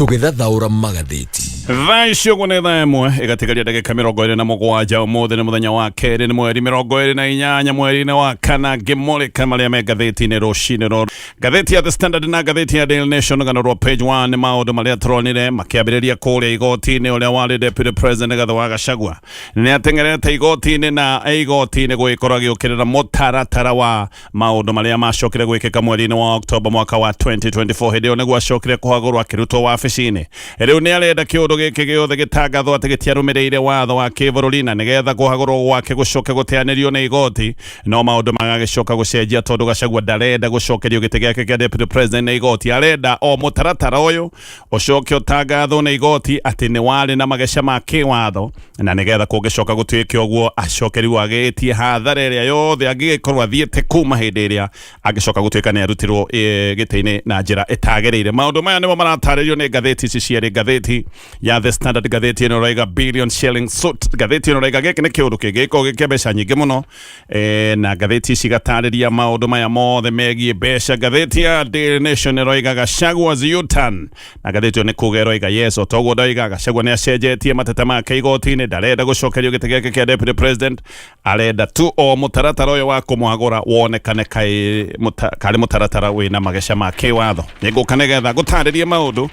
tugithathaura magathiti Thaisho kune thaimwe igatigaria ndagika 27 umuthi ni muthenya wa keri ni mweri 28 mweri wa kana ngimulika maria me ngathiti-ini rucini ruru. Ngathiti ya The Standard na ngathiti ya Daily Nation ganarwo page 1 ni maundu maria turonire makiambiriria kuria igoti-ini uria wari Deputy President Gachagua Gachagua ni atengerete igoti-ini na igoti-ini gwikorwo giukirira mutaratara wa maundu maria macokire gwikika mweri-ini wa October mwaka wa 2024 hindi niguo acokire kuhagurwo akirutwo wabici-ini. Riu ni arenda kiundu giki giothe gitangathwo ati gitiarumireire watho wa kibururi na nigetha kuhagurwo gwake gucoke guteanirio ni igoti no maundu magagicoka gucenjia tondu Gachagua ndarenda gucokerio giti giake kia Deputy President na igoti. Arenda o mutaratara uyu ucoke utangathwo na igoti ati ni wari na mageca ma kiwatho na nigetha kungicoka gutuike uguo acokerio agitie hathara iria yothe angigikorwo athiete kuma hindi iria angicoka gutuika ni arutirwo giti-ini na njira itagereire. Maundu maya nimo marataririo ni ngathiti ici cieri. Ngathiti ya The Standard ngathiti ino raiga billion shilling suit. Ngathiti ino raiga giki ni kiundu kingiko gikia mbeca nyingi muno na ngathiti ici gatariria maundu maya mothe megie mbeca. Ngathiti ya Daily Nation raiga Gachagua's U-turn na ngathiti ni kuga raiga yes otoguo ndaiga Gachagua ni acenjetie mateta make igoti-ini ndarenda gucokerio giti giake kia Deputy President arenda tu o mutaratara uyu wa kumuhagura wonekane kari mutaratara wina mageca ma kiwatho. Niguka nigetha gutaririe maundu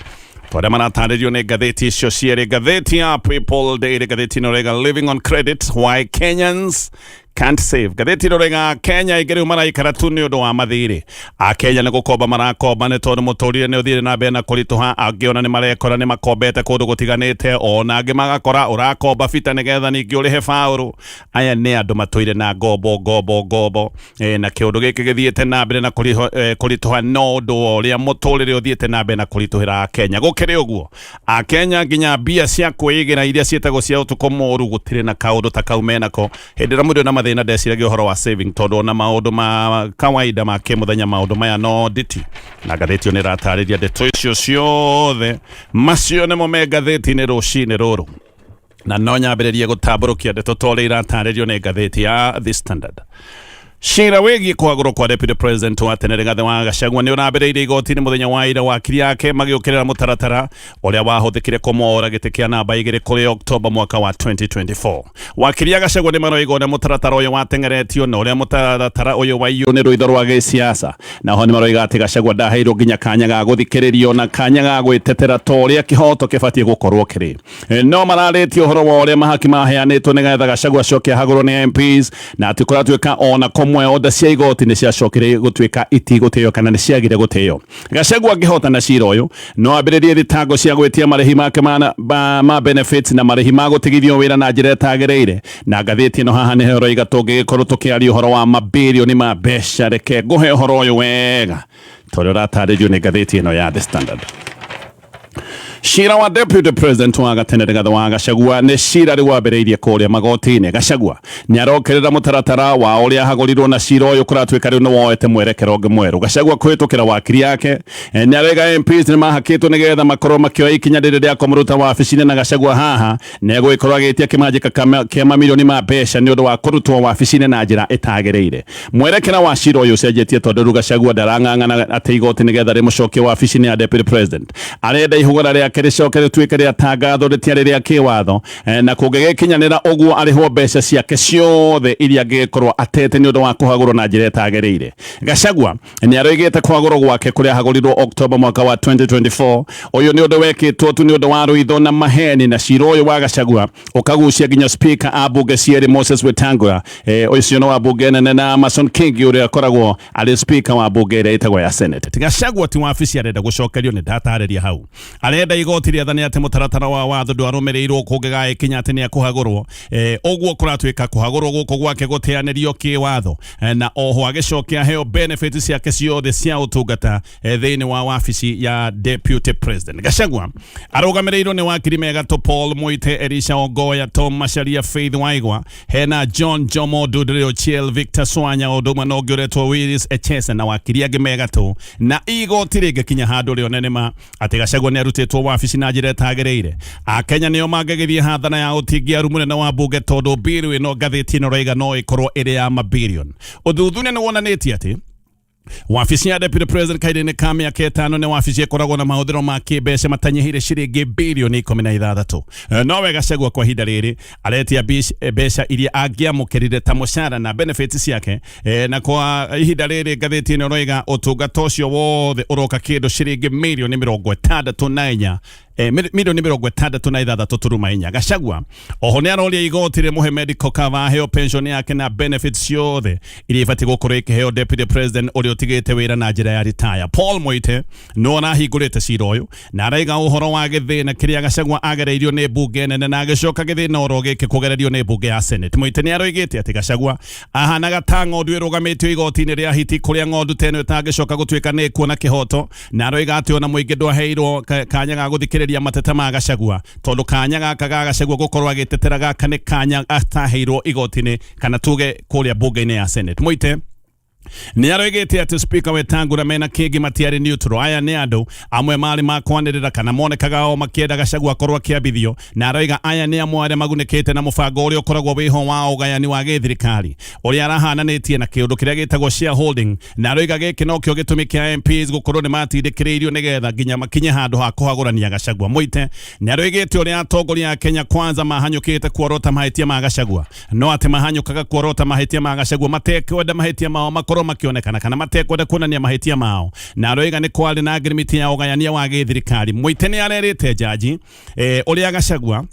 twaria marataririo ni ngathiti icio cieri. Ngathiti ya People Daily ngathiti no rega living on credit why Kenyans can't save. Ngathiti no rega Kenya igeri maraikara tu ni undu wa mathiri a Kenya ni gukomba marakomba ni tondu muturire ni uthire na mbere na kurituha angiona ni marekora ni makombete kundu gutiganite ona angi magakora urakomba fita nigetha ningi urihe fauru. Aya ni andu matuire na ngombo na kiundu giki githiete na mbere na kurituha no undu uria muturire uthiete na mbere na kurituhira Kenya gukiri uguo a Kenya nginya mbia cia kuigira iria cietagwo cia utuko moru gutire na kaundu ta kau menako hindi ra mundu na mathina ndeciragia uhoro wa saving tondu na maundu ma kawaida ma kimuthenya maundu maya no nditi na ngathiti ni ratariria ndeto icio ciothe macio nimo me ngathiti-ini rucini ruru na no nyambiririe gutamburukia ndeto tole irataririo ni ngathiti ya The Standard. Shira wegi kuhagurwo kwa Deputy President wa tene Rigathi wa Gachagua ni urambiriire igoti-ini muthenya wa ira wakiri yake magiukirira mutaratara uria wahuthikire kumora giti kia namba 2 kuri October mwaka wa 2024. Wakiri ya Gachagua ni maroiga uria mutaratara uyu watengeretio na uria mutaratara uyu waiyo ni ruitho rwa gisiasa na ho ni maroiga ati Gachagua ndaheirwo nginya kanya ga guthikiririo na kanya ga gwitetera to uria kihoto kibatie gukorwo kiri. No mararetio uhoro wa uria mahaki maheanitwo nigetha Gachagua acoke hagurwo ni MPs na ati kuratuika ona mwe oda cia igoti ni ciacokire gutuika itiguteo kana ni ciagire guteo. Gachagua ngihota na cira uyu no ambiririe thitango cia gwitia marehi make ma benefits na marehi ma gutigithio wira na njira itagereire na ngathiti no haha niho roiga tungikorwo tukiaria uhoro wa mabilioni ma mbeca. Reke nguhe uhoro uyu wega tondu rataririo ni ngathiti ino ya The Standard. Shira wa Deputy President wa gatene Rigathi wa Gachagua ni shira ri wambiriirie kuria magoti-ini. Gachagua ni arokerera mutaratara wa uria hagurirwo na shira uyu kuratuika riu ni woete mwerekero ungi mweru. Gachagua kwitukira wakiri yake ni arega MPs ni mahakitwo nigetha makorwo makioya ikinya riria kumuruta wabici-ini na Gachagua haha ni egwikorwo agitia kimanjika kia mamilioni ma mbeca ni undu wa kurutwo wabici-ini na njira itagereire. Mwerekera wa shira uyu ucenjetie tondu Gachagua ndarang'ang'ana ati igoti nigetha rimucokie wabici-ini ya Deputy President. Arenda ihugura ria kiricoke rituike ria tangatho ritiari ria kiwatho na kungigikinyanira uguo arihwo mbeca ciake ciothe iria angikorwo atete ni undu wa kuhagurwo na njira itagereire. Gachagua ni aroigite kuhagurwo gwake kuria hagurirwo October mwaka wa 2024 uyu ni undu wekitwo tu ni undu wa ruitho na maheni na cira uyu wa Gachagua ukagucia nginya speaker a bunge cieri Moses Wetangula ucio no wa bunge nene na Mason King uria akoragwo ari speaker wa bunge iria itagwo ya Senate. Gachagua ti wabici arenda gucokerio ni ndatariria hau arenda igoti riathani ati mutaratara wa watho ndwarumirirwo kungiga ikinya ati ni akuhagurwo uguo kuratuika kuhagurwo guko gwake guteanirio kiwatho na oho agicokia heo benefits ciake ciothe cia utungata thiini wa wabici ya Deputy President. Gachagua arugamirirwo ni wakiri Megato Paul Muite, Elisha Ogoya, Tom Macharia, Faith Waigwa, hena John Jomo Dudrio Chiel, Victor Swanya Oduma no Gureto Willis Echesa na wakiri age Megato na igoti rigikinya handu rio nenema ati Gachagua ni arutitwo wabici na njira itagereire. Akenya nio magagithie hathana ya utigia rumune na wa bunge tondu biru ino ngathiti no raiga no ikorwo iri ya mabilion. Uthuthuria ni wonanitie ati wabici ya deputy president kairine ka mĩaka ĩtano nĩ wabici ĩkoragwo na mahũthĩro ma kĩmbeca matanyihĩire ciringi birioni 16. Nowe Gachagua kwa ihinda rĩrĩ aretia mbeca iria angĩamũkĩrire ta mũcara na benefits ciake, na kwa ihinda rĩrĩ ngathĩti ĩno ĩroiga ũtungata ũcio wothe ũroka kĩndũ ciringi mirioni 64 milioni 66 turuma inya. Gachagua oho nĩ aroria igoti rĩmũhe medical cover, aheo pension yake na benefits ciothe iria ibatiĩ gũkorwo ikĩheo deputy president ũrĩa ũtigĩte wĩra na njĩra ya retire. Paul Moite no arahingũrĩte cira ũyũ na araiga ũhoro wa gĩthĩna kĩrĩa Gachagua agereirio nĩ mbunge nene na agĩcoka gĩthĩna oro gĩkĩ kũgererio nĩ mbunge ya Senate. Moite nĩ aroigĩte atĩ Gachagua ahanaga ta ng'ondu ĩrũgamĩtio igoti-inĩ rĩa hiti kũrĩa ng'ondu teno ĩtangĩcoka gũtuĩka nĩ kuona kĩhoto, na aroiga atĩ ona mũingĩ ndwaheirwo kanya ga gũthikĩrĩria mateta ma Gachagua tondu kanya gaka ga Gachagua gukorwo agitetera gaka ni kanya ataheirwo igoti-inĩ kana tuge kũrĩa mbunge-inĩ ya Senate. Moite nĩ aroigĩte atĩ speaker Wetangula mena kĩngĩ matiarĩ neutral. Aya nĩ andũ amwe marĩ makwanĩrĩra kana monekaga o makĩenda Gachagua akorwo akĩambithio, na aroiga aya nĩ amwe arĩa magunĩkĩte na mũbango ũrĩa ũkoragwo wĩho wa ũgayani wa gĩthirikari ũrĩa arahananĩtie na kĩũndũ kĩrĩa gĩtagwo shareholding, na aroiga gĩkĩ no kĩo gĩtũmi kĩa MPs gũkorwo nĩ matindĩkĩrĩirio nĩgetha nginya makinye handũ ha kũhagũrania Gachagua. Moite nĩ aroigĩte ũrĩa atongoria a Kenya Kwanza mahanyũkĩte kuorota mahĩtia ma Gachagua, no atĩ mahanyũkaga kuorota mahĩtia ma Gachagua matekwenda mahĩtia mao makorwo makionekana kana matekwenda kuonania mahĩtia mao, na aroiga nĩ kwarĩ na ngirimiti ya ũgayania wa gĩthirikari. Moite nĩ arerĩte jaji ũrĩa Gachagua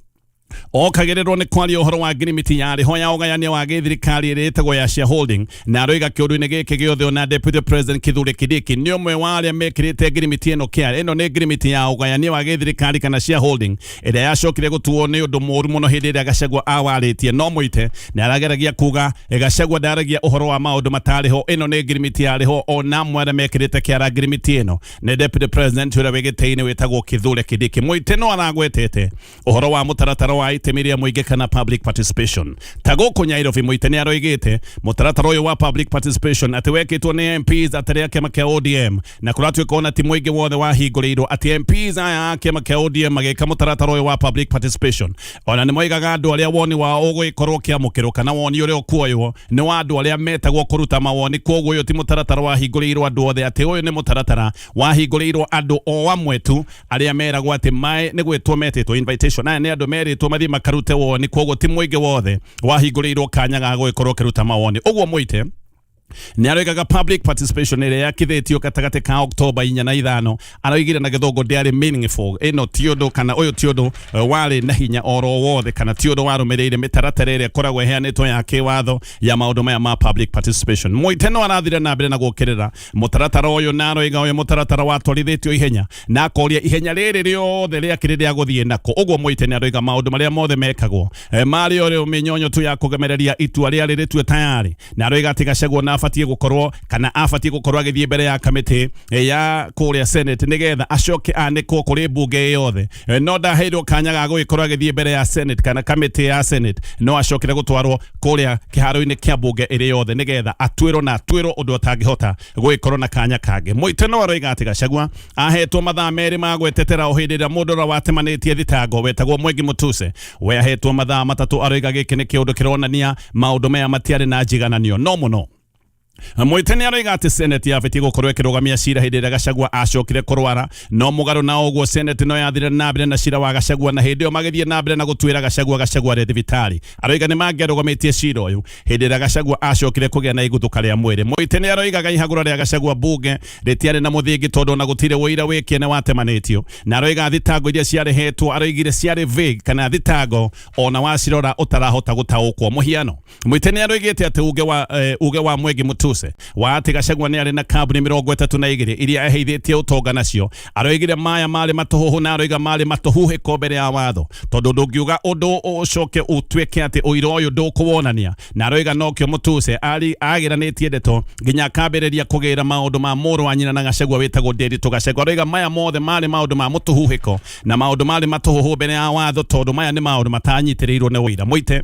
okagererwo nĩ kwaria ũhoro wa ngirimiti ya rĩho ya ũgayania wa gĩthirikari ĩrĩa ĩtagwo ya shareholding, na aroiga kĩũndũ-inĩ gĩkĩ gĩothe ona deputy president Kithure Kindiki nĩ ũmwe wa arĩa mekĩrĩte ngirimiti ĩno kĩarĩ. Ĩno nĩ ngirimiti ya ũgayania wa gĩthirikari kana shareholding ĩrĩa yacokire gũtuo nĩ ũndũ mũũru mũno hĩndĩ ĩrĩa Gachagua awarĩtie. No Moite nĩ arageragia kuga Gachagua ndaragia ũhoro wa maũndũ matarĩ ho. Ĩno nĩ ngirimiti ya rĩho ona amwe arĩa mekĩrĩte kĩara ngirimiti ĩno nĩ deputy president ũrĩa wĩgĩtĩ-inĩ wĩtagwo Kithure Kindiki. Moite no aragwetete ũhoro wa mũtaratara wa itemi rĩa mũingĩ kana public participation. Ta gũkũ Nyairobi Moite nĩ aroigĩte mũtaratara ũyũ wa public participation atĩ wekĩtwo nĩ MPs atarĩ a kĩama kĩa ODM, na kũratuĩka ona ti mũingĩ wothe wahingũrĩirwo atĩ MPs aya a kĩama kĩa ODM magĩka mũtaratara ũyũ wa public participation. Ona nĩ moigaga andũ arĩa woni wao ũgũgĩkorwo kĩamũkĩrwo kana woni ũrĩa ũkuoywo nĩ wa andũ arĩa metagwo kũruta mawoni. Koguo ũyũ ti mũtaratara wahingũrĩirwo andũ othe, atĩ ũyũ nĩ mũtaratara wahingũrĩirwo andũ o amwe tu arĩa meragwo atĩ maĩ nĩ gwĩtwo metĩtwo invitation. Aya nĩ andũ merĩtwo mathiĩ makarute woni, koguo ti mũingĩ wothe wahingũrĩirwo kanya ga gũgĩkorwo kĩruta mawoni. Ũguo Moite nĩ aroigaga public participation ĩrĩa yakithĩtio gatagatĩ ka October 4 na 5 aroigire na gĩthũngũ ndĩarĩ meaningful. Ĩno ti ũndũ kana ũyũ ti ũndũ warĩ na hinya oro wothe kana ti ũndũ warũmĩrĩire mĩtaratara ĩrĩa ĩkoragwo ĩheanĩtwo ya kĩwatho ya maũndũ maya ma public participation. Moite no arathire na mbere na gũkĩrĩra mũtaratara ũyũ na aroiga ũyũ mũtaratara watwarithĩtio ihenya na akoria ihenya rĩrĩ rĩothe rĩakĩrĩ rĩa gũthiĩ nako. Ũguo Moite nĩ aroiga maũndũ marĩa mothe mekagwo marĩ o rĩo mĩnyonyo tu ya kũgemereria itua rĩarĩ rĩtue tayarĩ, na aroiga atĩ Gachagua na abatie gũkorwo kana abatie gũkorwo agĩthiĩ mbere ya kamĩtĩ ya kũrĩa Senate nĩgetha acoke anĩkwo kũrĩ mbunge yothe. No ndaheirwo kanya ga gũgĩkorwo agĩthiĩ mbere ya Senate kana kamĩtĩ ya Senate, no acokire gũtwarwo kũrĩa kĩharo-inĩ kĩa mbunge ĩrĩ yothe nĩgetha atuĩrwo na atuĩrwo ũndũ atangĩhota gũgĩkorwo na kanya kangĩ. Moite no aroiga atĩ Gachagua ahetwo mathaa merĩ ma gwĩtetera o hĩndĩ ĩrĩa mũndũ ũrĩa watemanĩtie thitango wetagwo Mwengi Mutuse we ahetwo mathaa matatũ. Aroiga gĩkĩ nĩ kĩũndũ kĩronania maũndũ maya matiarĩ na njigananio no mũno. Moite nĩ aroiga atĩ Senate yabatiĩ gũkorwo ĩkĩrũgamia cira hĩndĩ ĩrĩa Gachagua acokire kũrwara, no mũgarũ na ũguo Senate no yathire na mbere na cira wa Gachagua, na hĩndĩ ĩyo magĩthiĩ na mbere na gũtuĩra Gachagua arĩ thibitarĩ. Aroiga nĩ mangĩarũgamĩtie cira ũyũ hĩndĩ ĩrĩa Gachagua acokire kũgĩa na iguthũka rĩa mwĩrĩ. Moite nĩ aroigaga ihagũra rĩa Gachagua bunge rĩtiarĩ na mũthingi tondũ ona gũtirĩ ũira wĩkie nĩ watemanĩtio, na aroiga thitango iria ciarehetwo aroigire ciarĩ vague kana thitango ona wacirora ũtarahota gũtaũkwo. Mũhiano Moite nĩ aroigĩte atĩ uge wa Mwengi Mutuse wa atĩ Gachagua nĩ arĩ na kambuni 32 iria aheithĩtie ũtonga nacio. Aroigire maya marĩ matũhũhũ na aroiga marĩ matũhuhĩko mbere ya watho tondũ ndũngiuga ũndũ ũcoke ũtuĩke atĩ ũira ũyũ ndũkũwonania. Na aroiga nokĩo Mutuse agĩranĩtie ndeto nginya akambĩrĩria kũgĩra maũndũ ma mũrũ wa nyina na Gachagua wĩtagwo Nderitu Gachagua. Aroiga maya mothe marĩ maũndũ ma mũtũhuhĩko na maũndũ marĩ matũhũhũ mbere ya watho tondũ maya nĩ maũndũ matanyitĩrĩirwo nĩ ũira. Moite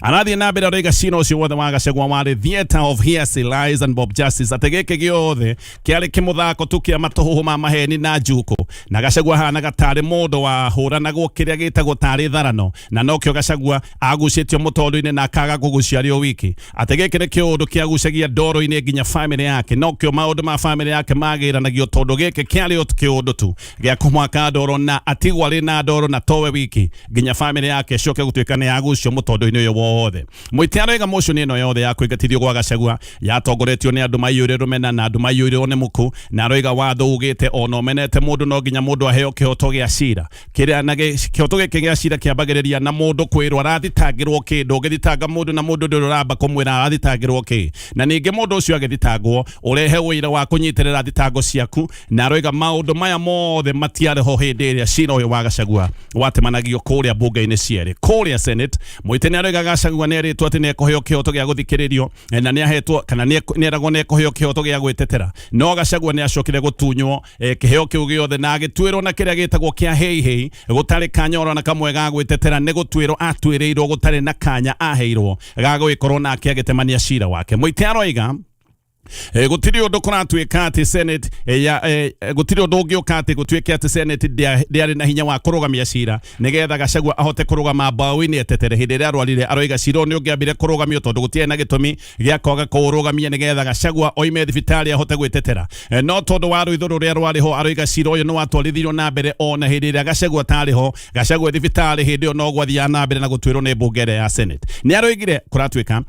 Anathi na mbere oiga cira ucio wothe wa Gachagua warĩ theatre of hearsay, lies and Bob Justice. Atĩ gĩkĩ gĩothe kĩarĩ kĩmũthako tu kĩa matũhũhũ ma maheni na njuko, na Gachagua hanaga tarĩ mũndũ wa hũranagwo kĩrĩa gĩtagwo tarĩ tharano, na nokĩo Gachagua agucĩtio mũtondo-inĩ na akaga kũgucia arĩ o wiki. Atĩ gĩkĩ nĩ kĩũndũ kĩagucagia ndoro-inĩ nginya family yake, nokĩo maũndũ ma family yake magĩranagio tondũ gĩkĩ kĩarĩ o kĩũndũ tu gĩa kũmwaka ndoro, na atigwo arĩ na ndoro na towe wiki nginya family yake coke gũtuĩka nĩ yagucio mũtondo-inĩ ũyũ wothe. Mũitiano ĩga motion ĩno yothe ya kũingatithio gwa Gachagua yatongoretio nĩ andũ maiyũire rũmena na andũ maiyũire ũnemuku, na aroiga watho ugĩte ona ũmenete mũndũ no nginya mũndũ aheo kĩhoto gĩa cira. Kĩrĩa na kĩhoto gĩkĩ gĩa cira kĩambagĩrĩria na mũndũ kwĩrwo arathitangĩrwo kĩndũ. Ũgĩthitanga mũndũ na mũndũ ndũrĩ ũramba kũmwĩra arathitangĩrwo kĩ, na ningĩ mũndũ ũcio agĩthitangwo ũrehe ũira wa kũnyitĩrĩra thitango ciaku, na aroiga maũndũ maya mothe matiarĩ ho hĩndĩ ĩrĩa cira ũyũ wa Gachagua watemanagio kũrĩa mbunge-inĩ cierĩ kũrĩa Senate. Mũitani aroiga Gachagua nĩ erĩtwo atĩ nĩ ekũheo kĩhoto gĩa gũthikĩrĩrio, na nĩ ahetwo kana nĩ eragwo nĩ ekũheo kĩhoto gĩa gwĩtetera, no Gachagua nĩ acokire gũtunywo kĩheo kĩu gĩothe na agĩtuĩrwo na kĩrĩa gĩtagwo kĩa hei gũtarĩ kanya ona kamwe ga gwĩtetera. Nĩ gũtuĩrwo atuĩrĩirwo gũtarĩ na kanya aheirwo ga gwĩkorwo nake agĩtemania cira wake. Mũitani aroiga gũtirĩ ũndũ kũratuĩka atĩ Senate gũtirĩ ũndũ ũngĩũka atĩ gũtuĩke atĩ Senate ndĩarĩ na hinya wa kũrũgamia cira nĩgetha Gachagua ahote kũrũgama mbaũ-inĩ etetere hĩndĩ ĩrĩa arwarire. Aroiga cira nĩ ũngĩambire kũrũgamio tondũ gũtiarĩ na gĩtũmi gĩa kwaga kũrũgamia nĩgetha Gachagua oime thibitarĩ ahote gwĩtetera, no tondũ wa rũitho rũrĩa rwarĩ ho. Aroiga cira ũyũ nĩ watwarithirio na mbere ona hĩndĩ ĩrĩa Gachagua atarĩ ho. Gachagua thibitarĩ hĩndĩ ĩyo no gwathiaga na mbere na gũtuĩrwo nĩ mbunge ya Senate. Nĩ aroigire kũratuĩka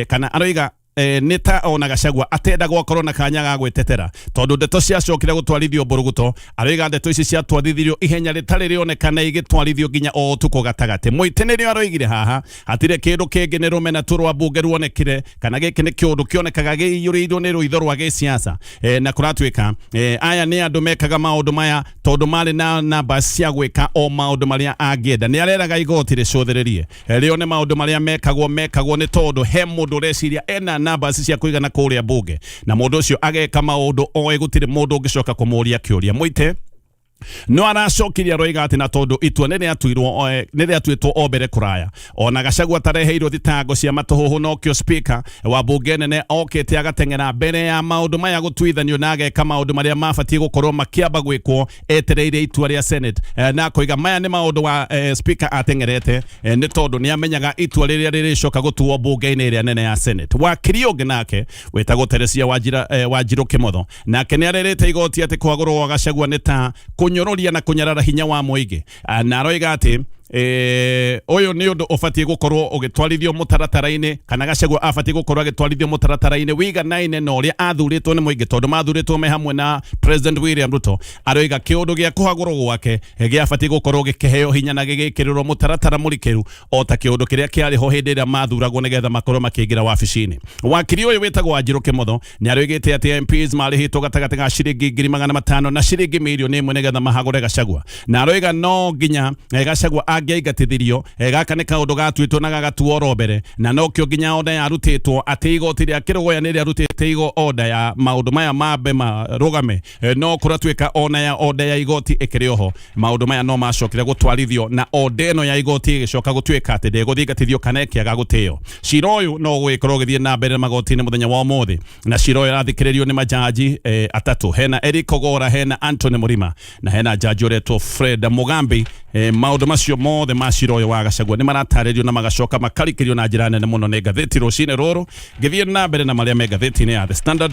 kana aroiga nĩ ta ona Gachagua atenda gwakorwo na kanya ga gwĩtetera tondũ ndeto ciacokire gũtwarithio mbũrũgũto. Aroiga ndeto ici ciatwarithirio ihenya rĩtarĩ rĩonekana igĩtwarithio nginya o ũtukũ gatagatĩ. Mũitani nĩ aroigire haha hatirĩ kĩndũ kĩngĩ nĩ rũmena tu rwa mbunge ruonekire, kana gĩkĩ nĩ kĩũndũ kĩonekaga gĩiyũrĩirwo nĩ rũitho rwa gĩciaca, na kũratuĩka aya nĩ andũ mekaga maũndũ maya tondũ marĩ na namba cia gwĩka o maũndũ marĩa angĩenda. Nĩ areraga igoti rĩcũthĩrĩrie rĩone maũndũ marĩa mekagwo nĩ tondũ he mũndũ ũreciria ena namba cia kũigana kũrĩa mbunge, na mũndũ ũcio ageka maũndũ oĩ gũtirĩ mũndũ ũngĩcoka kũmũria kĩũria. Mũite no aracokirie aroiga atĩ na tondũ itua nĩ rĩatuĩtwo o mbere kũraya, ona Gachagua tareheirwo thitango cia matũhũhũ, nokĩo speaker wa mbunge nene okĩte agateng'era mbere ya maũndũ maya gũtuithanio na ageka maũndũ marĩa mabatiĩ gũkorwo makĩamba gwĩkwo etereire itua rĩa Senate, na koiga maya nĩ maũndũ wa speaker ateng'erete nĩ tondũ nĩ amenyaga itua rĩrĩa rĩrĩcoka gũtuo mbunge-inĩ ĩrĩa nene ya Senate. Wakiri ũngĩ nake wĩtagwo Teresia Wanjirũ Kĩmotho, nake nĩ arerĩte igoti atĩ kwagũrwo gwa Gachagua nĩ ta kunyororia na kunyarara hinya wa mũingĩ, na aroiga atĩ ũyũ nĩ ũndũ ũbatiĩ gũkorwo ũgĩtwarithio mũtaratara-inĩ, kana Gachagua abatiĩ gũkorwo agĩtwarithio mũtaratara-inĩ wĩiganaine na ũrĩa athurĩtwo nĩ mũingĩ, tondũ mathurĩtwo me hamwe na President William Ruto. Aroiga kĩũndũ gĩa kũhagũrwo gwake gĩabatiĩ gũkorwo gĩkĩheo hinya na gĩgĩkĩrĩrwo mũtaratara mũrikĩru o ta kĩũndũ kĩrĩa kĩarĩ ho hĩndĩ ĩrĩa mathuragwo nĩgetha makorwo makĩingĩra wabici-inĩ. Wakiri ũyũ wĩtagwo Wanjirũ Kĩmotho nĩ aroigĩte atĩ MPs marĩhĩtwo gatagatĩ ga ciringi 500,000 na ciringi mirioni 1 nĩgetha mahagũre Gachagua, na aroiga no nginya Gachagua angĩingatithirio gaka nĩ kaũndũ gatuĩtwo na gagatuo ro mbere, na nokĩo nginya oda yarutĩtwo atĩ igoti rĩa kĩrũgoya nĩ rĩarutĩte oda ya maũndũ maya mambe marũgame, no kũratuĩka ona ya oda ya igoti ĩkĩrĩ oho. Maũndũ maya no macokire gũtwarithio na oda ĩno ya igoti ĩgĩcoka gũtuĩka atĩ ndĩgũthingatithio kana ĩkĩaga gũtĩo. Cira ũyũ no gũgĩkorwo ũgĩthiĩ na mbere magoti-inĩ mũthenya wa ũmũthĩ, na cira ũyũ arathikĩrĩrio nĩ majaji atatũ. Hena Eric Ogora, hena Anthony Mũrima na hena jaji ũretwo Fred Mugambi. Maũndũ macio mothe ma cira ũyũ wa Gachagua nĩ maratarĩrio na magacoka makarikĩrio na njĩra nene mũno nĩ ngathĩti rũcinĩ rũrũ. Ngĩthiĩ na mbere na marĩa me ngathĩti-inĩ ya The Standard,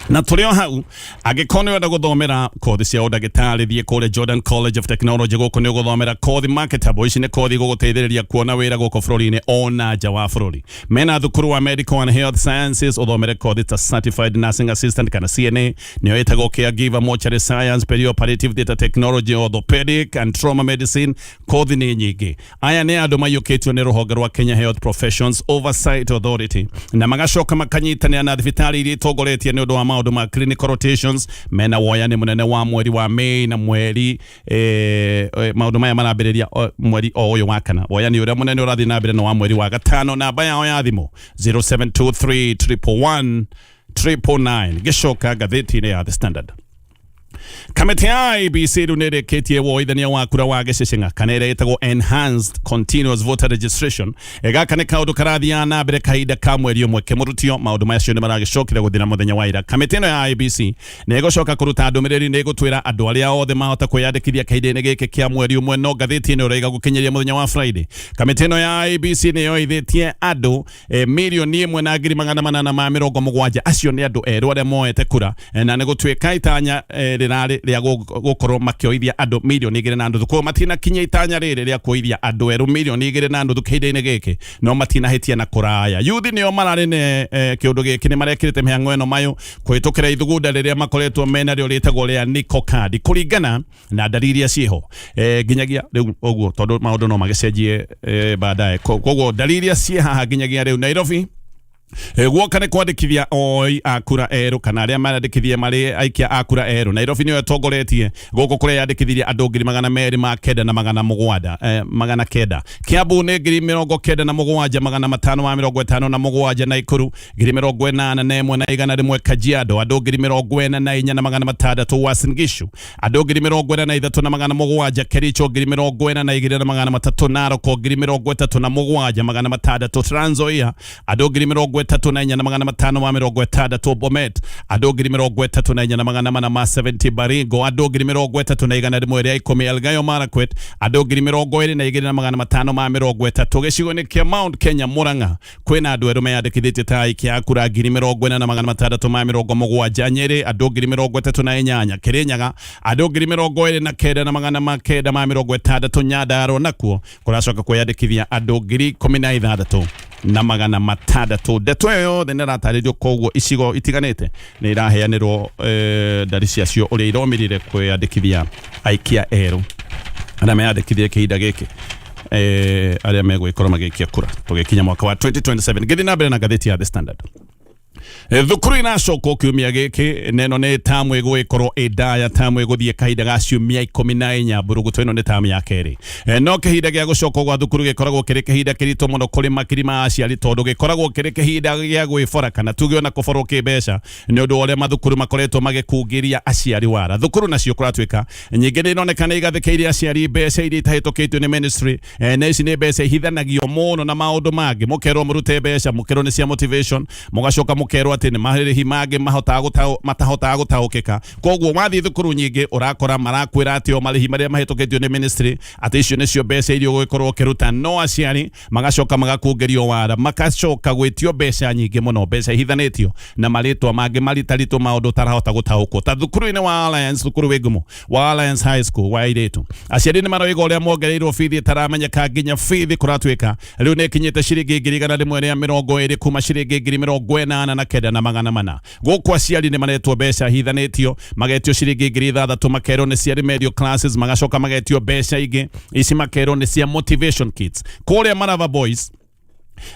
na tũrĩ o hau angĩkorwo nĩ wenda gũthomera kothi cia ũndagĩtarĩ thiĩ kũrĩa Jordan College of Technology. Gũkũ nĩ ũgũthomera kothi marketable. Ici nĩ kothi gũgũteithĩrĩria kuona wĩra gũkũ bũrũri-inĩ ona nja wa bũrũri. Mena thukuru wa Medical and Health Sciences ũthomere kothi ta Certified Nursing Assistant kana CNA, nĩyo ĩtagwo Caregiver, Mortuary Science, Perioperative Data Technology, Orthopedic and Trauma Medicine. Kothi nĩ nyingĩ. Aya nĩ andũ maiyũkĩtio nĩ rũhonge rwa Kenya Health Professions Oversight Authority, na magacoka makanyitanĩra na thibitarĩ iria itongoretie nĩ ũndũ wa maũndũ ma clinical rotations. Mena woyani mũnene wa mweri wa Mei na mweri maũndũ maya marambĩrĩria mweri o ũyũ wa kana. Woyani ũrĩa mũnene ũrathiĩ na mbere no wa mweri wa gatano. Namba yao ya thimũ 0723 111 999. Gĩcoka ngathĩti-inĩ ya The Standard. Kamete ya IEBC runere ketie wo idhania wa kura wa gececeng'a kana ĩrĩa ĩtagwo enhanced continuous voter registration gaka nĩ kaũndũ karathiĩ na mbere kahinda ka mweri ũmwe kĩmũrutio maũndũ macio nĩ maragĩcokire gũthira mũthenya wa ira. Kamĩtĩ ĩno ya IEBC nĩ ĩgũcoka kũruta ndũmĩrĩri nĩ ĩgũtwĩra andũ arĩa othe mahota kwĩyandĩkithia kahinda-inĩ gĩkĩ kĩa mweri ũmwe, no ngathĩti ĩno ĩraiga gũkinyĩria mũthenya wa Friday. Kamĩtĩ ĩno ya IEBC nĩ yoithĩtie andũ mirioni 1,870,000 acio nĩ andũ erũ arĩa moete kura na nĩ gũtuĩka itanya rĩrarĩ rĩa gũkorwo makĩoithia andũ mirioni 2.5 kwa matinakinyia itanya rĩrĩ rĩa kuoithia andũ erũ mirioni 2.5 kahinda-inĩ gĩkĩ, no matinahĩtia na kũraya. Yuthi nĩo mararĩ kĩũndũ gĩkĩ nĩ marekĩrĩte mĩhang'o ĩno mayo kũhĩtũkĩra ithugunda rĩrĩa makoretwo menarĩo rĩtagwo rĩa Niko Kadi kũringana na dalili iria ciĩho nginyagia rĩu ũguo, tondũ maũndũ no magĩcenjie baadaye. Koguo dalili iria ciĩ haha nginyagia rĩu Nairobi guoka nĩ kwandĩkithia oi a kura erũ kana arĩa marandĩkithie marĩ aikia a kura erũ. Nairobi nĩyo ĩtongoretie gũkũ kũrĩa yandĩkithirie andũ 2,297,900. Kiambu nĩ 97,557. Naikuru 81,100. Kajiado andũ 44,600. Uasin Gishu andũ 43,700. Kericho 42,300. Narok 37,600. Trans Nzoia andũ 3,450. Bomet andũ 3,470. Baringo andũ 3,110. Elgeyo Marakwet andũ 22,530. Gĩcigo-inĩ kĩa Mount Kenya Murang'a kwĩna andũ erũ meyandĩkithĩtie ta aikia a kura 40,670. Nyeri andũ 38,000. Kirinyaga andũ 29,960. Nyandarua nakuo kũracoka kwĩyandĩkithia andũ 16,600. Ndeto ĩyo yothe nĩ ĩratarĩrio koguo icigo itiganĩte nĩ iraheanĩrwo ndari ciacio ũrĩa iromirire kwĩyandĩkithia aikia erũ arĩa meyandĩkithie kĩhinda gĩkĩ arĩa megwĩkorwo magĩikia kura tũgĩkinya mwaka wa 2027. Gĩthiĩ na mbere na ngathĩti ya The Standard. Thukuru inacoka kiumia gĩkĩ neno nĩ tamu ĩgũgĩkorwo ĩndaya, tamu ĩgũthiĩ kahinda ga ciumia 14. Mburuguto ĩno nĩ tamu ya kerĩ, no kĩhinda gĩa gũcoka gwa thukuru gĩkoragwo kĩrĩ kĩhinda kĩritũ mũno kũrĩ makiri ma aciari, tondũ gĩkoragwo kĩrĩ kĩhinda gĩa gwĩbora kana tuge ona kũborwo kĩmbeca nĩ ũndũ ũrĩa mathukuru makoretwo magĩkungĩria aciari wara. Thukuru nacio kũratuĩka nyingĩ nĩ inonekana igathĩkĩire aciari mbeca iria itahĩtũkĩtio nĩ ministry, na ici nĩ mbeca ihithanagio mũno na maũndũ mangĩ. Mũkerwo mũrute mbeca, mũkerwo nĩ cia motivation, mũgacoka mũkerwo atĩ nĩ marĩhi mangĩ matahotaga gũtaũkĩka. Koguo wathiĩ thukuru nyingĩ ũrakora marakwĩra atĩ o marĩhi marĩa mahĩtũkĩtio nĩ ministry atĩ icio nĩcio mbeca iria ũgũgĩkorwo ũkĩruta, no aciari magacoka magakungĩrio wara, magacoka gwĩtio mbeca nyingĩ mũno, mbeca ihithanĩtio na marĩtwa mangĩ maritaritũ maũndũ tarahota gũtaũkwo. Ta thukuru-inĩ wa Alliance, thukuru wĩ ngumo wa Alliance High School wa airĩtu, aciari nĩ maroiga ũrĩa mongereirwo bithi ĩtaramenyeka, nginya bithi kũratuĩka rĩu nĩ ĩkinyĩte ciringi 120 kuma ciringi 89,400. Gũkũ aciari nĩ maretwo mbeca hithanĩtio, magetio ciringi 6,000, makerwo nĩ cia remedial classes, magacoka magetio mbeca ingĩ ici makerwo nĩ cia motivation kits. Kũrĩa Marava Boys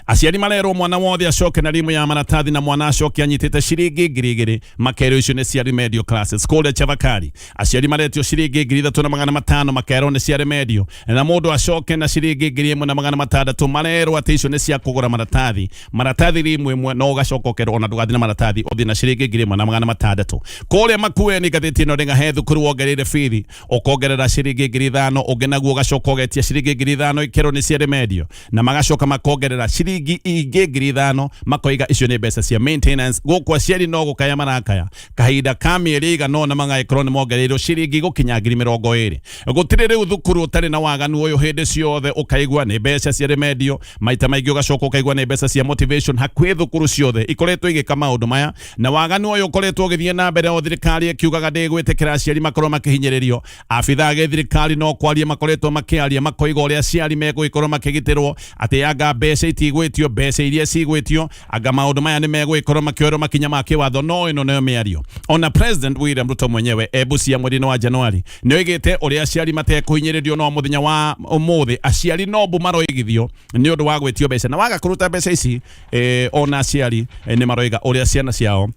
aciari marerwo mwana wothe acoke na rimu ya maratathi na mwana acoke anyitĩte ciringi 2,000, makerwo icio nĩ cia remedial classes. Kũrĩa Chavakari aciari maretio ciringi 3,500, makerwo nĩ cia remedial, na mũndũ acoke na ciringi 1,600, marerwo atĩ icio nĩ cia kũgũra maratathi. Maratathi rimu ĩmwe no ũgacoka ũkerwo ona ndũgathiĩ na maratathi, ũthiĩ na ciringi 1,600. Kũrĩa Makueni ngathĩti ĩno rĩgahe thukuru wongereire bithi, ũkongerera ciringi 5,000, ũngĩ naguo ũgacoka ũgetia ciringi 5,000 ikerwo nĩ cia remedial, na magacoka makongerera ciringi ingĩ 5,000 makoiga icio nĩ mbeca cia maintenance. Gũkũ aciari no gũkaya marakaya kahinda ka mĩeri ĩigana ũna magagĩkorwo nĩ mongereirwo ciringi gũkinya 20,000. Gũtirĩ rĩu thukuru ũtarĩ na waganu ũyũ hĩndĩ ciothe ũkaigua nĩ mbeca cia remedio, maita maingĩ ũgacoka ũkaigua nĩ mbeca cia motivation. Hakuhĩ thukuru ciothe ikoretwo igĩka maũndũ maya, na waganu ũyũ ũkoretwo ũgĩthiĩ na mbere, o thirikari ĩkiugaga ndĩgwĩtĩkĩra aciari makorwo makĩhinyĩrĩrio. Abitha gĩthirikari no kwaria makoretwo makĩaria, makoiga ũrĩa aciari megũgĩkorwo makĩgitĩrwo, atĩ yanga mbeca itigwĩtio, mbeca iria cigwĩtio, anga maũndũ maya nĩ megũgĩkorwo makĩoerwo makinya ma kĩwatho. No ĩno nĩyo mĩario. Ona President William Ruto mwenyewe Busia mweri-inĩ wa Januari nĩ oigĩte ũrĩa aciari matekũhinyĩrĩrio no mũthenya wa ũmũthĩ aciari no mbu maroigithio nĩ ũndũ wa gwĩtio mbeca, na waga kũruta mbeca ici ona aciari nĩ maroiga ũrĩa ciana ciao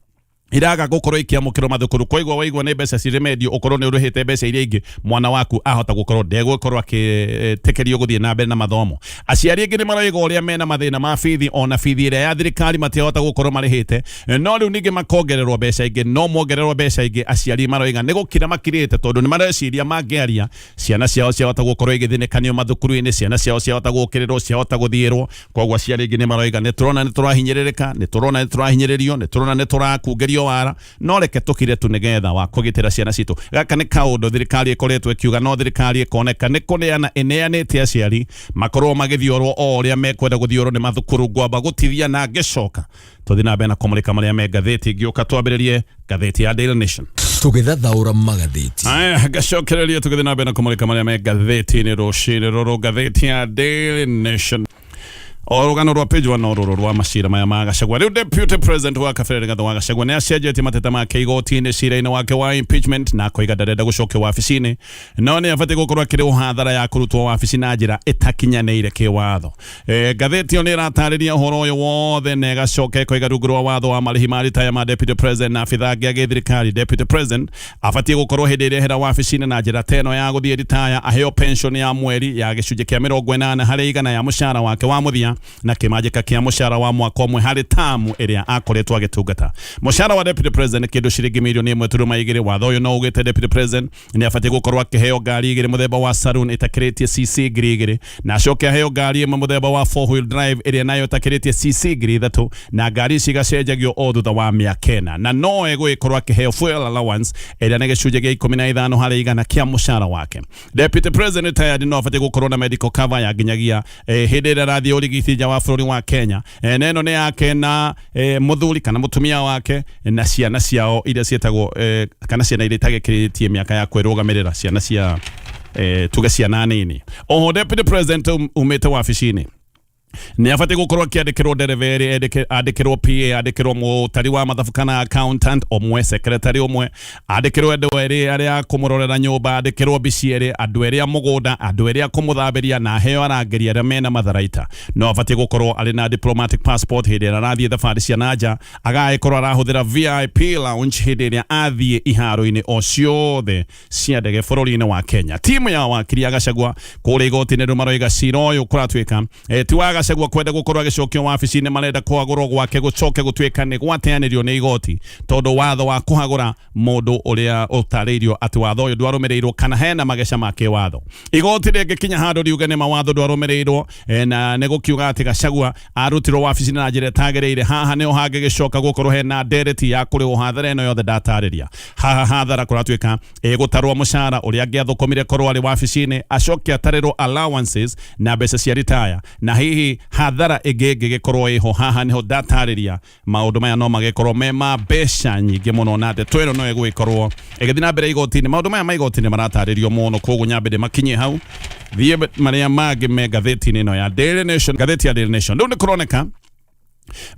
iraga gukorwo ikiamukirwo mathukuru koigwa waigwa ne mbeca ci remedio ukorwo ne uruhite mbeca iria ingi mwana waku ahota gukorwo ndegũkorwo akitekerio guthie na mbere na mathomo aciari ingi ni maroiga uria mena mathina ma bithi ona bithi iria ya thirikari matihota gukorwo marihite no riu ningi makongererwo mbeca ingi no mongererwo mbeca ingi aciari maroiga ni gukira makirite tondu ni mareciria mangiaria ciana ciao ciahota gukorwo igithinikanio mathukuru-ini ciana ciao ciahota gukirirwo ciahota guthierwo kogwa aciari ingi ni maroiga ni turona ni turahinyĩrĩrĩka ni turona ni turahinyĩrĩrio ni turona ni turakungerio wara no reke tukire tu nigetha wa kugitira ciana citu gaka ni kaundu thirikari ikoretwo ikiuga no thirikari ikoneka ni kuneana ineanite aciari makorwo magithiorwo o uria mekwenda guthiorwo ni mathukuru ngwamba gutithia na ngicoka tuthi na mbere na kumulika maria me ngathĩti ngĩũka twambĩrĩrie ngathĩti ya Daily Nation tũgĩthathaũra magathĩti aya ngacokereria tugithi na mbere na kumulika maria me ngathĩti-inĩ rũcinĩ rũrũ ngathĩti ya Daily Nation orugano rwa page wa nororo rwa macira maya ma Gachagua riu deputy president wa Kaferere Gatho wa Gachagua ni acenjetie mateta make igoti-inĩ cira-inĩ wake wa impeachment na koiga ndarenda gucokio wabici-inĩ no ni abati gukorwo akiri uhathara ya kurutwo wabici na njira itakinyanĩire kiwatho ngathĩti ni iratarĩria uhoro uyu wothe na igacoka koiga rungu rwa watho wa marĩhi ma ritaya ma deputy president na abitha angĩ a gĩthirikari deputy president abatie gukorwo hĩndĩ ĩrĩa ehera wabici-inĩ na njira teno ya guthie ritaya aheo pension ya mweri ya gĩcunjĩ kĩa 80 harĩ igana ya mushara wake wa muthia na kimanjika kia mushara wa mwaka umwe hari tamu iria akoretwo agitungata mushara wa deputy president kindu ciringi milioni 1.2 watho uyu no ugite deputy president ni abatie gukorwo akiheo ngari igiri muthemba wa saloon itakiritie cc ngiri igiri na acoke aheo ngari imwe muthemba wa 4-wheel drive iria nayo itakiritie cc ngiri ithatu na ngari cigacenjagio o thutha wa miaka 4 na no egwikorwo akiheo fuel allowance iria ni gicunjĩ gia 15 harĩ igana kia mushara wake deputy president tayari no abatie gukorwo na medical cover ya nginyagia hĩndĩ ĩrĩa arathie ũrigiti wa bũrũri wa Kenya neno ni yake na muthuri kana mutumia wake na ciana ciao iria cietagwo kana ciana iria itagĩkĩrĩtie miaka ya kwĩrũgamĩrĩra ciana cia tuge ciana nini oho deputy president umĩte wabici-inĩ ni abati gukorwo akiandikirwo ndereveri andikirwo PA andikirwo mutari wa mathabu kana accountant omwe secretary omwe andikirwo andu eri aria kumurorera nyumba andikirwo bicieri andu eri a mugunda andu eri a kumuthamberia na heo arangeria aria mena matharaita no abati gukorwo ari na diplomatic passport hindi ĩrĩa arathie thabarĩ cia nanja agagĩkorwo arahuthira VIP lounge hindi ĩrĩa athie iharo-inĩ o ciothe cia ndege bũrũri-inĩ wa Kenya timu ya wakiri ya Gachagua kũrĩa igoti-inĩ maroiga cira ũyũ kũratuĩka ti wa Gachagua kwenda gukorwo agicokio wabici-inĩ marenda kwagũrwo gwake gucoke gutuĩka nĩ gwateanĩrio nĩ igoti tondu watho wa kuhagũra mũndũ ũrĩa ũtarĩirio atĩ watho ũyũ ndwarũmĩrĩirwo kana hena mageca ma kĩwatho igoti rĩngĩkinya handũ riuge nĩ mawatho ndwarũmĩrĩirwo na nĩ gũkiuga atĩ Gachagua arutirwo wabici-inĩ na njĩra ĩtagĩrĩire haha nĩho hangĩgĩcoka gukorwo hena ndereti ya kũrĩhwo hathara ĩno yothe ndatarĩria haha hathara kũratuĩka gũtarwo mũcara ũrĩa angĩathũkũmire korwo arĩ wabici-inĩ acoke atarĩrwo allowances na mbeca cia ritaya na hihi hathara ĩngĩgĩkorwo ĩho haha niho ndatarĩria maũndũ maya no magĩkorwo me ma mbeca nyingĩ mũno na ndeto ĩno no ĩgũgĩkorwo ĩgĩthiĩ na mbere igoti-inĩ maũndũ maya ma igoti-inĩ maratarĩrio mũno koguo nyambe ndĩmakinyie hau thiĩ marĩa mangĩ me ngathĩti-inĩ ĩno ya Daily Nation ngathĩti ya Daily Nation rĩu nĩ kũroneka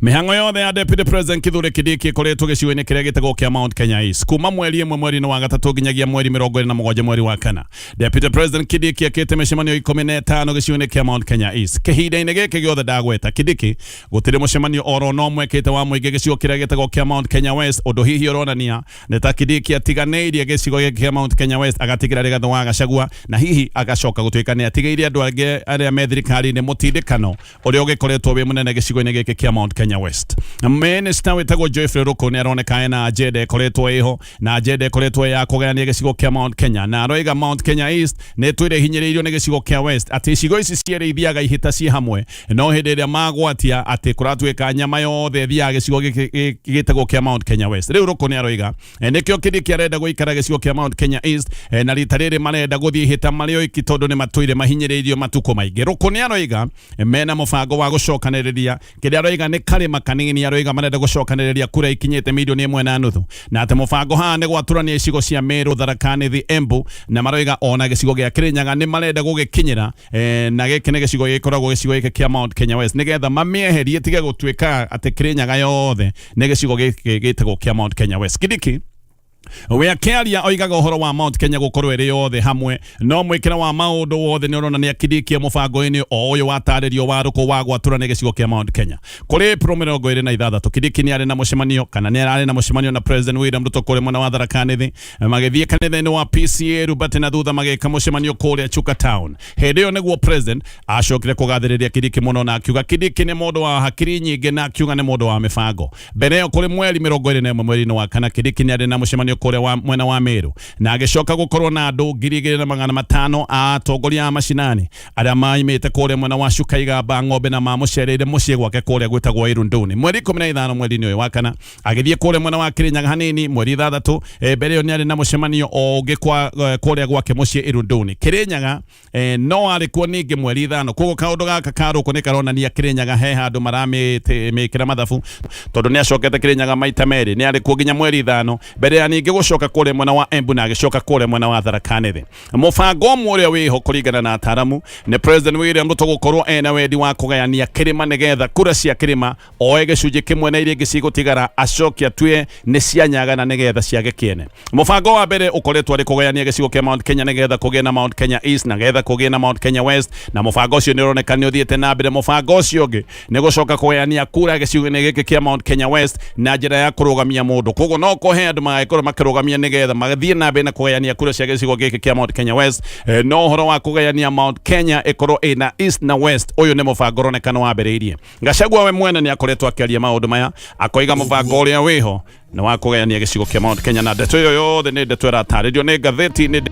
mihango yothe ya deputy president Kithure Kindiki ikoretwo gĩcigo-inĩ kĩrĩa gĩtagwo kĩa Mount Kenya East kuma mweri ĩmwe mweri-inĩ wa gatatũ nginyagia mweri 27 mweri wa kana deputy president Kindiki akĩte mĩcemanio 15 gĩcigo-inĩ kĩa Mount Kenya East kĩhinda-inĩ gĩkĩ gĩothe ndagweta Kindiki gũtirĩ mũcemanio oro no ũmwe ekĩte wa mũingĩ gĩcigo kĩrĩa gĩtagwo kĩa Mount Kenya West ũndũ hihi ũronania nĩ ta Kindiki atiganĩirie gĩcigo gĩkĩ kĩa Mount Kenya West agatigira Rigathĩ wa Gachagua na hihi agacoka gũtuĩka nĩ atigĩire andũ angĩ arĩa me thirikari-inĩ mũtindĩkano ũrĩa ũgĩkoretwo wĩ mũnene gĩcigo-inĩ gĩkĩ kĩa Mount Kenya West minister wetagwo Geoffrey Ruku nĩ aroneka ena agenda ĩkoretwo ĩho na agenda ĩkoretwo ya kũgayania gĩcigo kĩa Mount Kenya na aroiga Mount Kenya East nĩ twĩre hinyĩrĩirio nĩ gĩcigo kĩa West atĩ icigo ici cierĩ ithiaga ihĩta ciĩ hamwe no hĩndĩ ĩrĩa magwatia atĩ kũratuĩka nyama yothe thiaga gĩcigo gĩtagwo kĩa Mount Kenya West rĩu Ruku nĩ aroiga nĩkĩo Kindiki arenda gũikara gĩcigo kĩa Mount Kenya East na rita rĩrĩ marenda gũthiĩ ihĩta marĩ oiki tondũ nĩ matũire mahinyĩrĩirio matukũ maingĩ Ruku nĩ aroiga mena mũbango wa gũcokanĩrĩria kĩrĩa aroiga nĩ karĩma kanini aroiga marenda gũcokanĩrĩria kura ikinyĩte milioni 1.5 na atĩ mũbango haha nĩ gwatũrania icigo cia Meru Tharaka Nithi Embu na maroiga ona gĩcigo gĩa Kirinyaga nĩ marenda gũgĩkinyĩra na gĩkĩ nĩ gĩcigo gĩkoragwo gĩcigo gĩkĩ kĩa Mount Kenya West nĩgetha mamĩeherie tige gũtuĩka atĩ Kirinyaga yothe nĩ gĩcigo gĩkĩ gĩtagwo kĩa Mount Kenya West Kindiki we akiaria oigaga uhoro wa Mount Kenya gukorwo iri yothe hamwe no mwikira wa maundu wothe ni urona ni akidikia mubango-ini o uyu wataririo wa ruko wa gwatura ni gicigo kia Mount Kenya kuri Pro 26 Kidiki ni ari na mucemanio kana ni ari na mucemanio na President William Ruto kuri mwena wa Tharaka-Nithi magithie kanitha-ini wa PCA rubate na thutha mageka mucemanio kuri Chuka Town hindi yo niguo President acokire kugathiriria Kidiki muno na akiuga Kidiki ni mundu wa hakiri nyingi na akiuga ni mundu wa mibango mbere yo kuri mweri 21 mweri-ini wa kana Kidiki ni ari na mucemanio kuri wa mwena wa Meru na agicoka gukorwo na andu 2,500 atongoria a mashinani aria maimite kuri mwena wa Cuka Igamba ng'ombe na mamucereire mucii gwake kuri gwitagwo Irunduni mweri 15 mweri-ini uyu wa kana agithie kuri mwena wa Kirinyaga hanini mweri 6 mbere yo ni ari na mucemanio ongi kuri gwake mucii Irunduni Kirinyaga no ari kuo ningi mweri 5 koguo kaundu gaka karuko ni karonania Kirinyaga he handu maramikira mathabu tondu ni acokete Kirinyaga maita meri ni ari kuo nginya mweri 5 mbere ya ningi gucoka kuri mwena wa Embu na agicoka kuri mwena wa Tharaka-Nithi mubango uria wiho kuringana na ataramu ni President William Ruto gukorwo ena wendi wa kugayania kirima nigetha kura cia kirima oe gicunji kimwe na iria ingi cigutigara acokia tue ni cianyaga na nigetha ciage kiene mubango wa mbere ukoretwo ari kugayania gicigo kia Mount Kenya nigetha kugie na Mount Kenya East na nigetha kugie na Mount Kenya West na mubango ucio ni uroneka ni uthiete na mbere mubango ucio ungi ni gucoka kugayania kura gicigo-ini giki kia Mount Kenya West na njira ya kurugamia mundu koguo no kuhe andu magaikorwo makirugamia nigetha magathie na mbere na kugayania kura cia gicigo giki kia Mount Kenya West no horo wa kugayania Mount Kenya ikorwo ina East na West uyu ni mubango uronekana wambiriirie Gachagua we mwene ni akoretwo akiaria maundu maya akoiga mubango uria wiho na wa kugayania gicigo kia Mount Kenya na ndeto yo yothe ni ndeto irataririo ni ngathiti ni